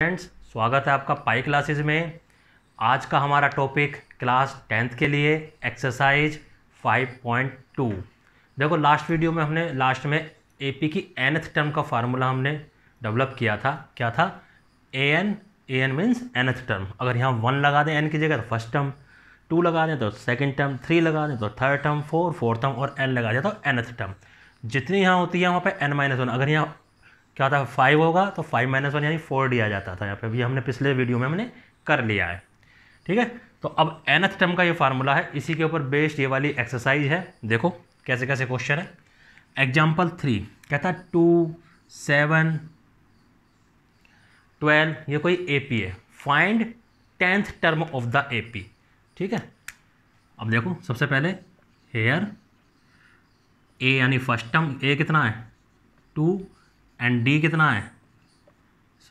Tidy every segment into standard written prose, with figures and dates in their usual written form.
Friends, स्वागत है आपका पाई क्लासेस में। आज का हमारा टॉपिक क्लास 10th के लिए एक्सरसाइज 5.2। देखो, लास्ट वीडियो में हमने लास्ट में एपी की nth टर्म का फार्मूला हमने डेवलप किया था। क्या था? an means nth term. अगर यहाँ 1 लगा दें n की जगह तो फर्स्ट टर्म, 2 लगा दें तो सेकंड टर्म, 3 लगा दें तो थर्ड टर्म, 4 फोर्थ टर्म और n लगा दें तो nth टर्म। जितनी यहाँ होती है वहाँ पे n-1। अगर यहाँ क्या था 5 होगा तो 5-1 यानी 4 दिया जाता था यहाँ पे। भी हमने पिछले वीडियो में हमने कर लिया है। ठीक है, तो अब nth टर्म का ये फार्मूला है, इसी के ऊपर बेस्ड ये वाली एक्सरसाइज है। देखो कैसे कैसे क्वेश्चन है। एग्जाम्पल 3 कहता है 2, 7, 12 ये कोई एपी है। Find 10th term of the AP. ठीक है, अब देखो सबसे पहले हेयर ए यानी फर्स्ट टर्म, ए कितना है 2 एंड डी कितना है,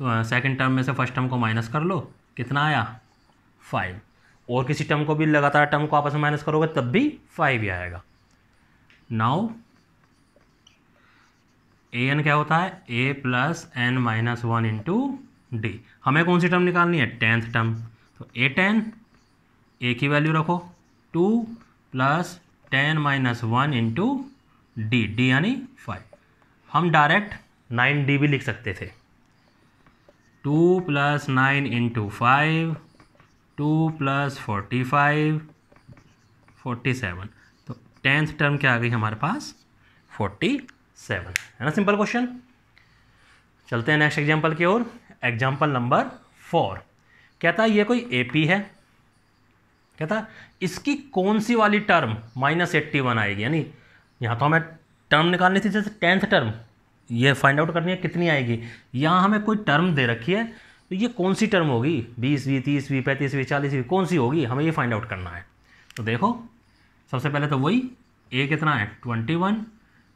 सेकंड टर्म में से फर्स्ट टर्म को माइनस कर लो, कितना आया 5। और किसी टर्म को भी लगातार टर्म को आपस में माइनस करोगे तब भी 5 ही आएगा। नाउ ए एन क्या होता है, a plus n minus 1 into d. हमें कौन सी टर्म निकालनी है, 10th टर्म। तो ए 10, ए की वैल्यू रखो 2 plus 10 minus 1 into D, D यानी 5। हम डायरेक्ट 9d भी लिख सकते थे। 2 प्लस 9 इंटू 5, 2 प्लस 45, 47। तो 10th टर्म क्या आ गई हमारे पास 47, है ना। Simple question. चलते हैं नेक्स्ट एग्जांपल की ओर। एग्जांपल नंबर 4 कहता है ये कोई एपी है। कहता इसकी कौन सी वाली टर्म -81 आएगी, यानी यहाँ तो हमें टर्म निकालनी थी जैसे 10th टर्म, ये फाइंड आउट करनी है कितनी आएगी। यहाँ हमें कोई टर्म दे रखी है तो ये कौन सी टर्म होगी, 20वीं, 30वीं, 35वीं, 40वीं, कौन सी होगी, हमें ये फाइंड आउट करना है। तो देखो सबसे पहले तो वही ए कितना है 21,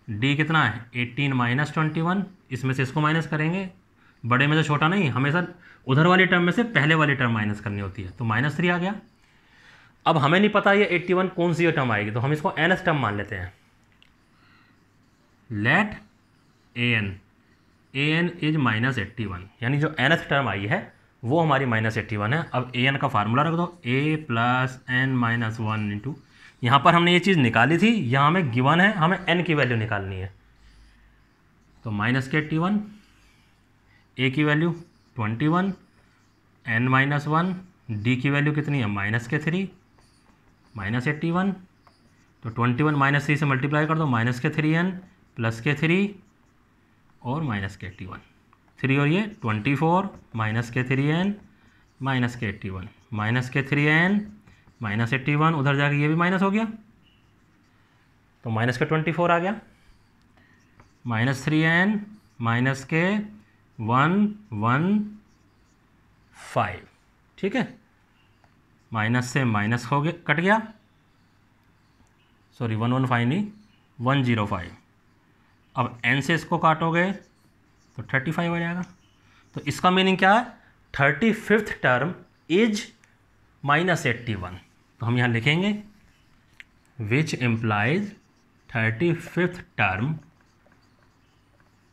डी कितना है 18 माइनस 21, इसमें से इसको माइनस करेंगे, बड़े में से छोटा नहीं, हमेशा उधर वाली टर्म में से पहले वाली टर्म माइनस करनी होती है। तो -3 आ गया। अब हमें नहीं पता ये 81 कौन सी टर्म आएगी, तो हम इसको nth टर्म मान लेते हैं। लेट an इज -81, यानी जो nth टर्म आई है वो हमारी -81 है। अब an का फार्मूला रख दो, a plus n minus 1 into, यहाँ पर हमने ये चीज़ निकाली थी, यहाँ हमें गिवन है, हमें n की वैल्यू निकालनी है। तो -81, a की वैल्यू 21, n माइनस 1, d की वैल्यू कितनी है -3, -81। तो 21 -3 से मल्टीप्लाई कर दो, -3n प्लस के 3 और -81, 3 और ये 24 -3n -81 -3n -81, उधर जाके ये भी माइनस हो गया तो -24 आ गया, -3n -115। ठीक है, माइनस से माइनस हो गया, कट गया, सॉरी 115 नहीं 105। अब n से इसको काटोगे तो 35 हो जाएगा। तो इसका मीनिंग क्या है, 35th टर्म इज -81। तो हम यहाँ लिखेंगे which implies 35th term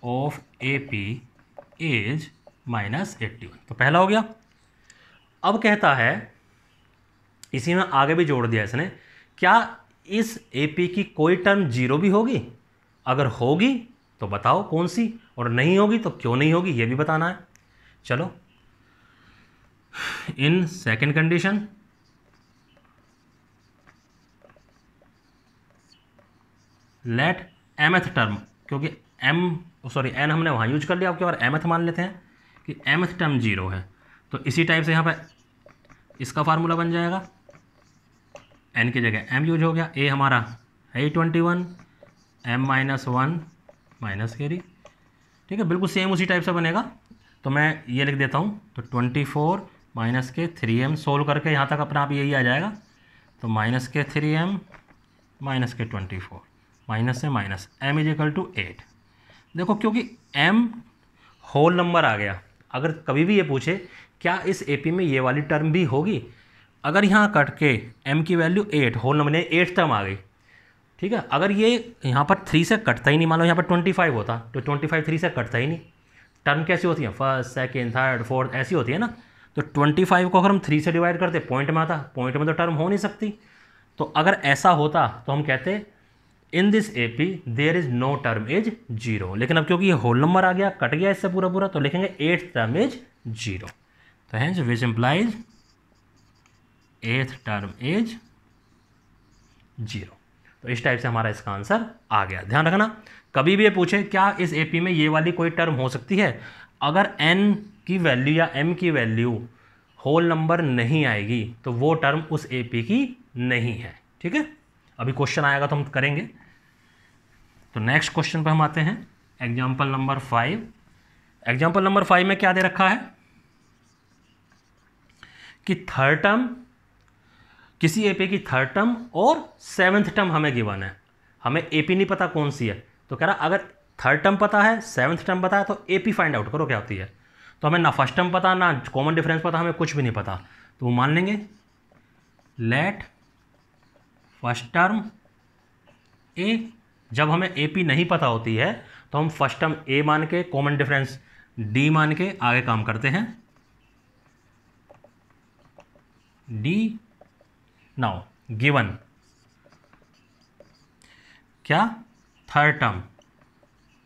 of AP is -81। तो पहला हो गया। अब कहता है, इसी में आगे भी जोड़ दिया इसने, क्या इस AP की कोई टर्म 0 भी होगी, अगर होगी तो बताओ कौन सी, और नहीं होगी तो क्यों नहीं होगी ये भी बताना है। चलो, in second condition let mth term, क्योंकि n हमने वहाँ यूज कर लिया, अब क्या और mth मान लेते हैं कि mth टर्म 0 है। तो इसी टाइप से यहाँ पे इसका फार्मूला बन जाएगा, n की जगह m यूज हो गया, a हमारा है 21, m-1 माइनस कैरी। ठीक है, बिल्कुल सेम उसी टाइप से बनेगा। तो मैं ये लिख देता हूँ, तो 24 माइनस के 3m सोल्व करके यहाँ तक अपना आप यही आ जाएगा। तो माइनस के 3m माइनस के 24, माइनस से minus, m is equal to 8। देखो क्योंकि m होल नंबर आ गया, अगर कभी भी ये पूछे क्या इस AP में ये वाली टर्म भी होगी, अगर यहाँ कट के m की वैल्यू 8 होल नंबर ने 8 टर्म आ गई। ठीक है, अगर ये यहाँ पर 3 से कटता ही नहीं, मान लो यहाँ पर 25 होता तो 25 3 से कटता ही नहीं, टर्म कैसी होती है, फर्स्ट सेकेंड थर्ड फोर्थ ऐसी होती है ना। तो 25 को अगर हम 3 से डिवाइड करते पॉइंट में आता, पॉइंट में तो टर्म हो नहीं सकती। तो अगर ऐसा होता तो हम कहते in this AP there is no term is 0। लेकिन अब क्योंकि ये होल नंबर आ गया, कट गया इससे पूरा पूरा, तो लिखेंगे 8th टर्म इज 0। तो hence which implies 8th term is 0। तो इस टाइप से हमारा इसका आंसर आ गया। ध्यान रखना, कभी भी ये पूछे क्या इस AP में ये वाली कोई टर्म हो सकती है, अगर n की वैल्यू या m की वैल्यू होल नंबर नहीं आएगी तो वो टर्म उस AP की नहीं है। ठीक है, अभी क्वेश्चन आएगा तो हम करेंगे। तो नेक्स्ट क्वेश्चन पर हम आते हैं, एग्जाम्पल नंबर 5। एग्जाम्पल नंबर 5 में क्या दे रखा है कि थर्ड टर्म, किसी AP की थर्ड टर्म और 7th टर्म हमें गिवन है। हमें AP नहीं पता कौन सी है, तो कह रहा अगर थर्ड टर्म पता है 7th टर्म पता है तो AP फाइंड आउट करो क्या होती है। तो हमें ना फर्स्ट टर्म पता ना कॉमन डिफरेंस पता, हमें कुछ भी नहीं पता। तो वो मान लेंगे लेट फर्स्ट टर्म A। जब हमें AP नहीं पता होती है तो हम फर्स्ट टर्म A मान के कॉमन डिफरेंस D मान के आगे काम करते हैं। D नाउ गिवन क्या, थर्ड टर्म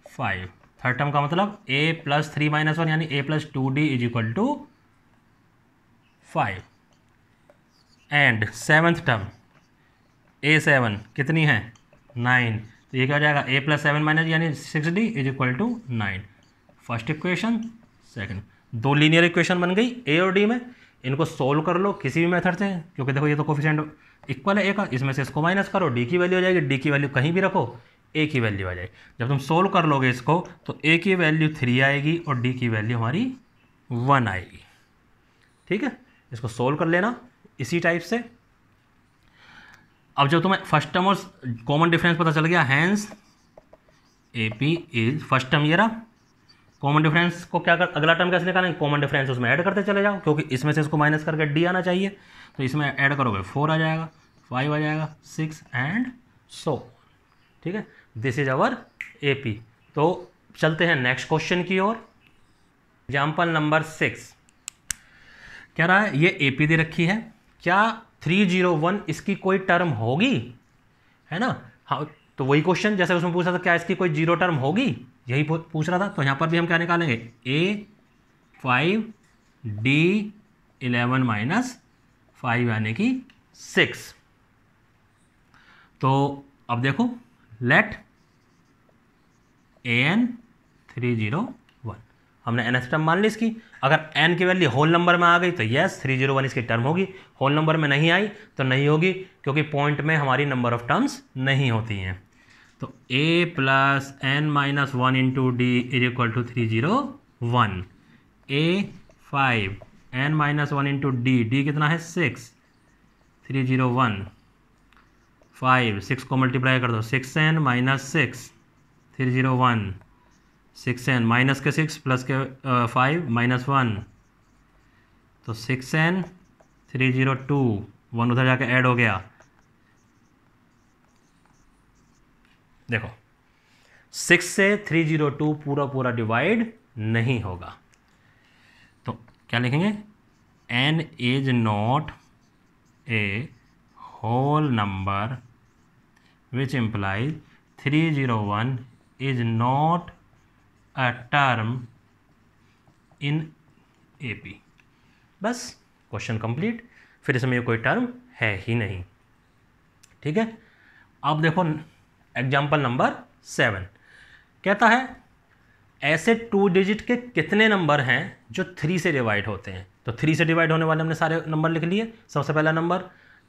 5। थर्ड टर्म का मतलब A + 3 - 1 यानी A + 2D = 5। And 7th term A7 कितनी है 9। तो ये क्या हो जाएगा A + 7 - यानी 6D = 9। फर्स्ट इक्वेशन, सेकंड, दो लीनियर इक्वेशन बन गई A और D में। इनको सोल्व कर लो किसी भी मेथड से, क्योंकि देखो ये तो कोफिशिएंट इक्वल है A का, इसमें से इसको माइनस करो, D की वैल्यू आ जाएगी, D की वैल्यू कहीं भी रखो, A की वैल्यू आ जाएगी। जब तुम सोल्व कर लोगे इसको तो A की वैल्यू 3 आएगी और D की वैल्यू हमारी 1 आएगी। ठीक है, इसको सोल्व कर लेना इसी टाइप से। अब जब तुम्हें फर्स्ट टर्म और कॉमन डिफरेंस पता चल गया, hence AP is first term ये रहा। कॉमन डिफरेंस को क्या कर, अगला टर्म कैसे निकालेंगे, कॉमन डिफरेंस उसमें ऐड करते चले जाओ, क्योंकि इसमें से इसको माइनस करके D आना चाहिए। तो इसमें ऐड करोगे 4 आ जाएगा, 5 आ जाएगा, 6 एंड सो। ठीक है, दिस इज अवर AP। तो चलते हैं नेक्स्ट क्वेश्चन की ओर। एग्जाम्पल नंबर 6 कह रहा है ये AP दे रखी है, क्या 301 इसकी कोई टर्म होगी, है ना। हाँ, तो वही क्वेश्चन जैसे उसमें पूछा था क्या इसकी कोई 0 टर्म होगी, यही पूछ रहा था। तो यहाँ पर भी हम क्या निकालेंगे A5 D11 - 5 यानी कि 6। तो अब देखो लेट AN 301, हमने nth टर्म मान ली इसकी। अगर n की वैल्यू होल नंबर में आ गई तो यस 301 इसकी टर्म होगी, होल नंबर में नहीं आई तो नहीं होगी, क्योंकि पॉइंट में हमारी नंबर ऑफ टर्म्स नहीं होती हैं। तो A + n - 1 × D = 301। A5 n - 1 × D, D कितना है 6, 301। 5 6 को मल्टीप्लाई कर दो, 6n - 6 301, 6n माइनस के 6 प्लस के 5 -1, तो 6n 302, 1 उधर जाके ऐड हो गया। देखो 6 से 302 पूरा पूरा डिवाइड नहीं होगा, तो क्या लिखेंगे, n is not a whole number which implies 301 is not a term in AP। बस क्वेश्चन कंप्लीट, फिर इसमें कोई टर्म है ही नहीं। ठीक है, अब देखो एग्जाम्पल नंबर 7 कहता है ऐसे 2 डिजिट के कितने नंबर हैं जो 3 से डिवाइड होते हैं। तो 3 से डिवाइड होने वाले हमने सारे नंबर लिख लिए। सबसे पहला नंबर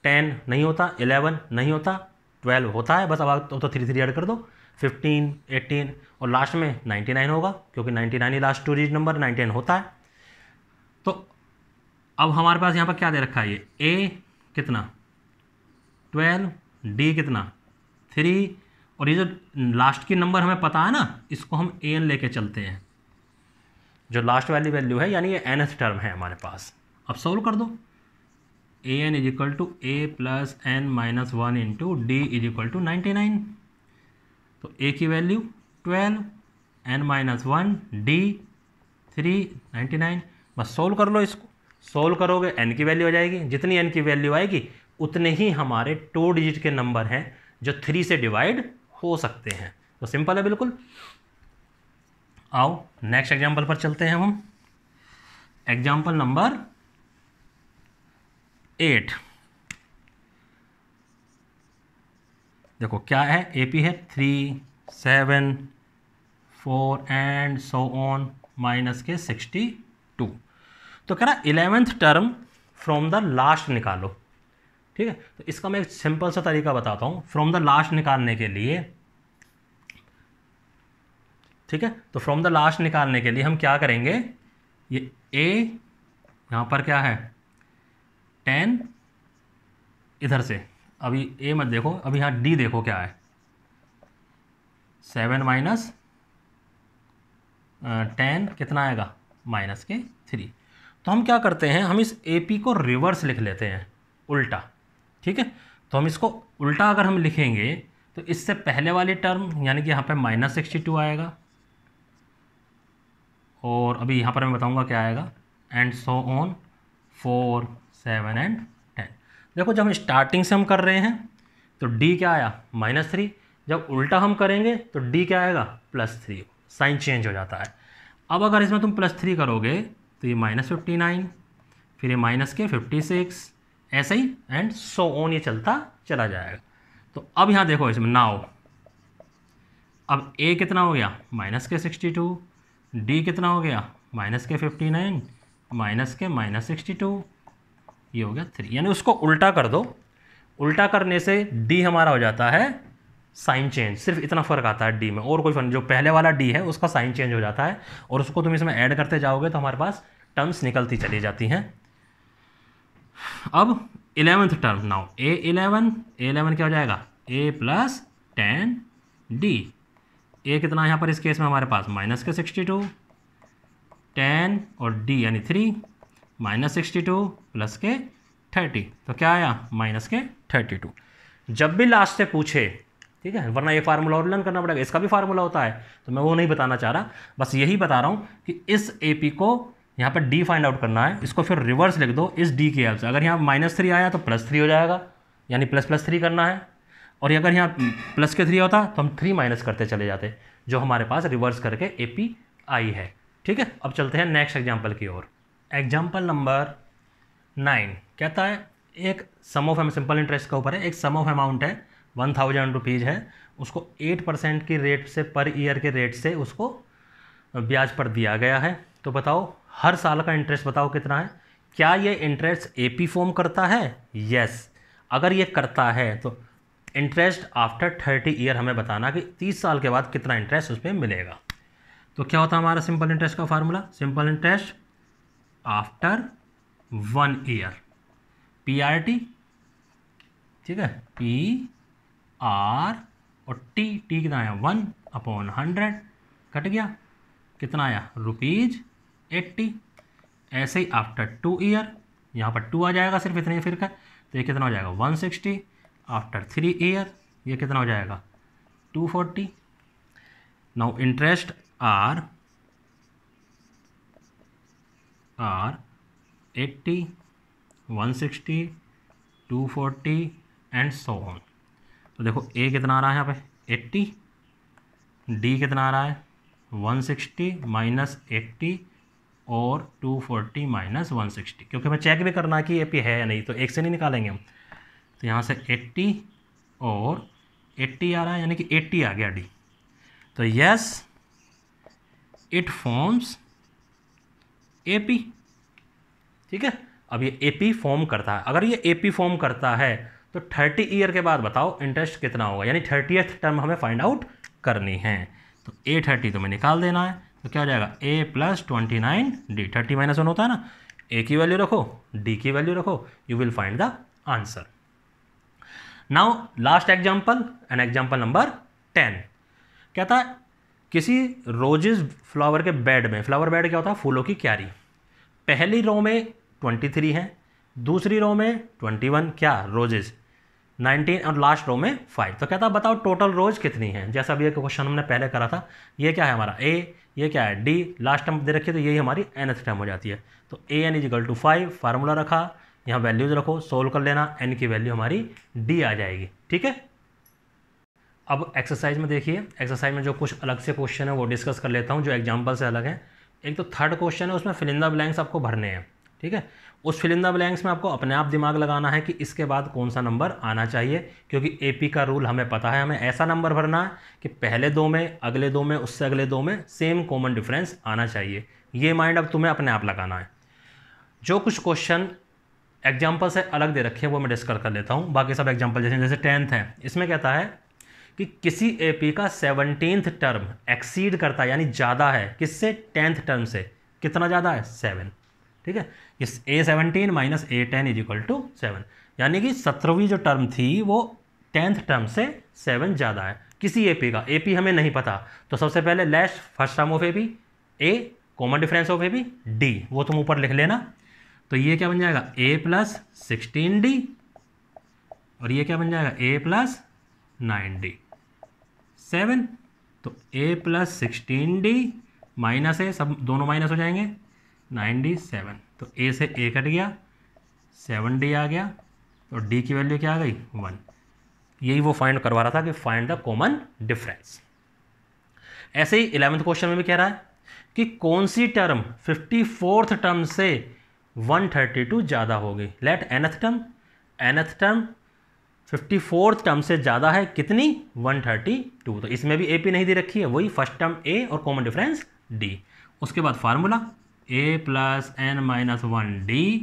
10 नहीं होता, 11 नहीं होता, 12 होता है, बस अब तो 3 3 ऐड कर दो, 15 18 और लास्ट में 99 होगा, क्योंकि 99 ही लास्ट 2 डिजिट नंबर 99 होता है। तो अब हमारे पास यहाँ पर क्या दे रखा है, ये A कितना 12, D कितना 3, और ये जो लास्ट की नंबर हमें पता है ना, इसको हम AN लेके चलते हैं, जो लास्ट वाली वैल्यू है, यानी ये nth टर्म है हमारे पास। अब सॉल्व कर दो, AN = A + n - 1 × D = 99। तो A की वैल्यू 12, n - 1 D 399, बस सोल्व कर लो इसको। सोल्व करोगे n की वैल्यू आ जाएगी, जितनी n की वैल्यू आएगी उतने ही हमारे 2 डिजिट के नंबर हैं जो 3 से डिवाइड हो सकते हैं। तो सिंपल है बिल्कुल। आओ नेक्स्ट एग्जांपल पर चलते हैं हम। Example number 8। देखो क्या है, AP है 3, 7, 4 एंड सो ऑन माइनस के 62। तो कह रहा 11th term from the last निकालो। ठीक है, तो इसका मैं एक सिंपल सा तरीका बताता हूँ फ्रॉम द लास्ट निकालने के लिए। ठीक है, तो फ्रॉम द लास्ट निकालने के लिए हम क्या करेंगे, ये A यहाँ पर क्या है 10, इधर से अभी A मत देखो, अभी यहाँ D देखो क्या है 7 माइनस 10 कितना आएगा माइनस के 3। तो हम क्या करते हैं, हम इस AP को रिवर्स लिख लेते हैं, उल्टा। ठीक है, तो हम इसको उल्टा अगर हम लिखेंगे तो इससे पहले वाली टर्म यानी कि यहाँ पे -62 आएगा, और अभी यहाँ पर मैं बताऊँगा क्या आएगा, एंड सो ऑन 4, 7 एंड 10। देखो जब हम स्टार्टिंग से हम कर रहे हैं तो D क्या आया -3, जब उल्टा हम करेंगे तो D क्या आएगा +3, साइन चेंज हो जाता है। अब अगर इसमें तुम +3 करोगे तो ये -59, फिर ये माइनस के 56, ऐसे ही एंड सो ऑन ये चलता चला जाएगा। तो अब यहाँ देखो इसमें नाउ, अब A कितना हो गया माइनस के 62, D कितना हो गया माइनस के 59, माइनस के -62, ये हो गया 3। यानी उसको उल्टा कर दो, उल्टा करने से D हमारा हो जाता है साइन चेंज, सिर्फ इतना फ़र्क आता है D में, और कोई फर्क। जो पहले वाला D है उसका साइन चेंज हो जाता है, और उसको तुम इसमें ऐड करते जाओगे तो हमारे पास टर्म्स निकलती चली जाती हैं। अब 11th टर्म, नाउ A11 क्या हो जाएगा A + 10D। A कितना यहाँ पर इस केस में हमारे पास माइनस के 62, 10 और D यानी 3, -62 प्लस के 30, तो क्या आया माइनस के 32। जब भी लास्ट से पूछे, ठीक है, वरना ये फार्मूला और लर्न करना पड़ेगा, इसका भी फार्मूला होता है, तो मैं वो नहीं बताना चाह रहा, बस यही बता रहा हूँ कि इस AP को यहाँ पर D फाइंड आउट करना है, इसको फिर रिवर्स लिख दो इस D की हेल्प से। अगर यहाँ -3 आया तो +3 हो जाएगा, यानी ++3 करना है, और अगर यहाँ प्लस के 3 होता तो हम 3 माइनस करते चले जाते, जो हमारे पास रिवर्स करके AP आई है। ठीक है, अब चलते हैं नेक्स्ट एग्जाम्पल की ओर। एग्जाम्पल नंबर 9 कहता है एक सम ऑफ सिंपल इंटरेस्ट के ऊपर है, एक सम ऑफ अमाउंट है 1000 रुपीज़ है, उसको 8% की रेट से पर ईयर के रेट से उसको ब्याज पर दिया गया है। तो बताओ हर साल का इंटरेस्ट बताओ कितना है। क्या ये इंटरेस्ट AP फॉर्म करता है? यस। अगर ये करता है तो इंटरेस्ट आफ्टर 30 ईयर हमें बताना कि 30 साल के बाद कितना इंटरेस्ट उस पर मिलेगा। तो क्या होता है हमारा सिंपल इंटरेस्ट का formula, simple interest after 1 year, PRT। ठीक है, PR और T कितना आया 1/100, कट गया, कितना आया ₹80। ऐसे ही आफ्टर 2 ईयर, यहाँ पर 2 आ जाएगा सिर्फ इतने फिर का, तो ये कितना हो जाएगा 160। आफ्टर 3 ईयर ये कितना हो जाएगा 240। Now interest are 80, 160, 240 and so on. तो देखो A कितना आ रहा है यहाँ पे 80, D कितना आ रहा है 160 -80 और 240 -160, क्योंकि हमें चेक भी करना कि AP है या नहीं, तो एक से नहीं निकालेंगे हम। तो यहाँ से 80 और 80 आ रहा है, यानी कि 80 आ गया D। तो यस इट फॉर्म्स AP। ठीक है, अब ये AP फॉर्म करता है। अगर ये AP फॉर्म करता है तो 30 ईयर के बाद बताओ इंटरेस्ट कितना होगा, यानी 30th टर्म हमें फाइंड आउट करनी है। तो A30 तुम्हें निकाल देना है, तो क्या हो जाएगा A + 29D। 30 - 1 होता है ना, A की वैल्यू रखो, D की वैल्यू रखो, you will find the answer. Now last example and example number 10 कहता है किसी रोजेज फ्लावर के बेड में, फ्लावर बेड क्या होता है फूलों की क्यारी, पहली रो में 23 है, दूसरी रो में 21 क्या रोजेज, 19 और लास्ट रो में 5। तो कहता है बताओ टोटल रोज कितनी है। जैसा भी एक क्वेश्चन हमने पहले करा था, ये क्या है हमारा A, ये क्या है डी, लास्ट टर्म दे रखी है तो यही हमारी nth टर्म हो जाती है। तो an इजिकल टू 5, फार्मूला रखा, यहाँ वैल्यूज़ रखो, सोल्व कर लेना, n की वैल्यू हमारी d आ जाएगी। ठीक है, अब एक्सरसाइज में देखिए, एक्सरसाइज में जो कुछ अलग से क्वेश्चन है वो डिस्कस कर लेता हूँ जो एग्जाम्पल से अलग है। एक तो थर्ड क्वेश्चन है, उसमें फिल इन द ब्लैंक्स आपको भरने हैं। ठीक है, उस फिल इन द ब्लैंक्स में आपको अपने आप दिमाग लगाना है कि इसके बाद कौन सा नंबर आना चाहिए, क्योंकि एपी का रूल हमें पता है, हमें ऐसा नंबर भरना है कि पहले दो में, अगले दो में, उससे अगले दो में सेम कॉमन डिफरेंस आना चाहिए। ये माइंड अब तुम्हें अपने आप लगाना है। जो कुछ क्वेश्चन एग्जाम्पल से अलग दे रखे हैं वो मैं डिस्कस कर लेता हूँ, बाकी सब एग्जाम्पल जैसे 10th है, इसमें कहता है कि किसी एपी का 17th टर्म एक्सीड करता है, यानी ज़्यादा है किससे, 10th टर्म से। कितना ज़्यादा है, 7। ठीक है, इस A17 minus A10 is equal to 7, यानी कि 17वीं जो टर्म थी वो 10th टर्म से 7 ज़्यादा है किसी एपी का। एपी हमें नहीं पता, तो सबसे पहले less first term of AP, A common difference of AP, D, वो तुम ऊपर लिख लेना। तो ये क्या बन जाएगा, a प्लस 16d, और ये क्या बन जाएगा, a प्लस 9d, 7। तो a प्लस 16d माइनस है, सब दोनों माइनस हो जाएंगे, 9d 7। तो a से a कट गया, 7d आ गया, तो d की वैल्यू क्या आ गई, 1। यही वो फाइंड करवा रहा था कि फाइंड द कॉमन डिफरेंस। ऐसे ही 11th क्वेश्चन में भी कह रहा है कि कौन सी टर्म 54th टर्म से 132 ज़्यादा होगी। Late nth term 54th term से ज़्यादा है कितनी, 132। तो इसमें भी AP नहीं दे रखी है, वही फर्स्ट टर्म A और कॉमन डिफरेंस D। उसके बाद formula A plus n minus 1D,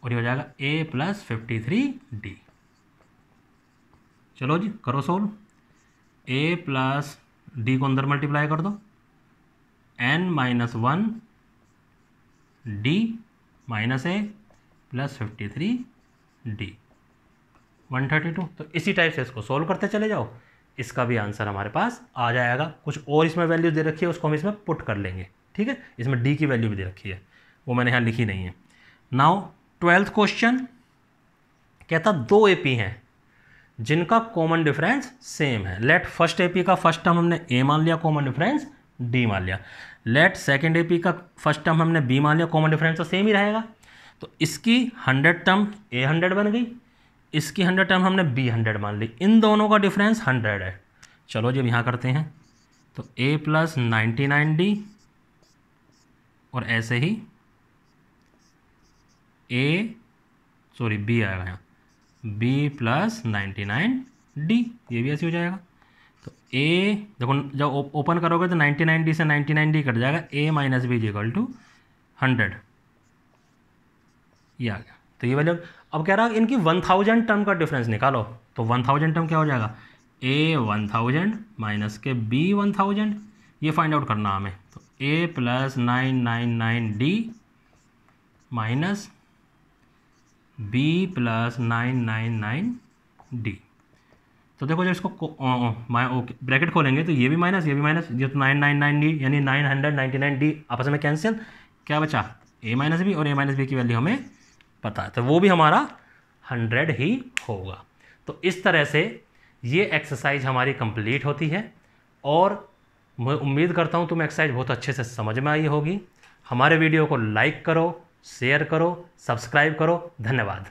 और ये हो जाएगा A प्लस 53D। चलो जी करो सोल्व। A प्लस D को अंदर मल्टीप्लाई कर दो, n minus 1D minus A plus 53D, 132। तो इसी टाइप से इसको सोल्व करते चले जाओ, इसका भी आंसर हमारे पास आ जाएगा। कुछ और इसमें वैल्यू दे रखी है उसको हम इसमें पुट कर लेंगे। ठीक है, इसमें D की वैल्यू भी दे रखी है, वो मैंने यहाँ लिखी नहीं है। नाउ 12th क्वेश्चन कहता 2 AP हैं जिनका कॉमन डिफरेंस सेम है। लेट फर्स्ट AP का फर्स्ट टर्म हमने A मान लिया, कॉमन डिफरेंस D मान लिया। लेट सेकेंड AP का फर्स्ट टर्म हमने B मान लिया, कॉमन डिफरेंस तो सेम ही रहेगा। तो इसकी 100 टर्म A 100 बन गई, इसकी 100 टर्म हमने B 100 मान ली, इन दोनों का डिफरेंस 100 है। चलो जब यहाँ करते हैं तो A प्लस 99D, और ऐसे ही B आएगा यहाँ, B प्लस 99D, ये भी ऐसे हो जाएगा। तो A देखो जब ओपन करोगे तो 99D से 99D कट जाएगा, A minus B equal to 100, ये आ गया। तो ये वैल्यू, अब कह रहा है इनकी 1000 टर्म का डिफरेंस निकालो। तो 1000 टर्म क्या हो जाएगा, A 1000 माइनस के B 1000, ये फाइंड आउट करना हमें। तो A plus 999D minus B plus 999D। तो देखो जब इसको ब्रैकेट खोलेंगे तो ये भी माइनस, ये भी माइनस, ये तो 999D यानी 999D आपस में कैंसिल, क्या बचा, A माइनस B, और A माइनस B की वैल्यू हमें पता है, तो वो भी हमारा 100 ही होगा। तो इस तरह से ये एक्सरसाइज हमारी कंप्लीट होती है, और मैं उम्मीद करता हूँ तुम्हें एक्सरसाइज बहुत अच्छे से समझ में आई होगी। हमारे वीडियो को लाइक करो, शेयर करो, सब्सक्राइब करो। धन्यवाद।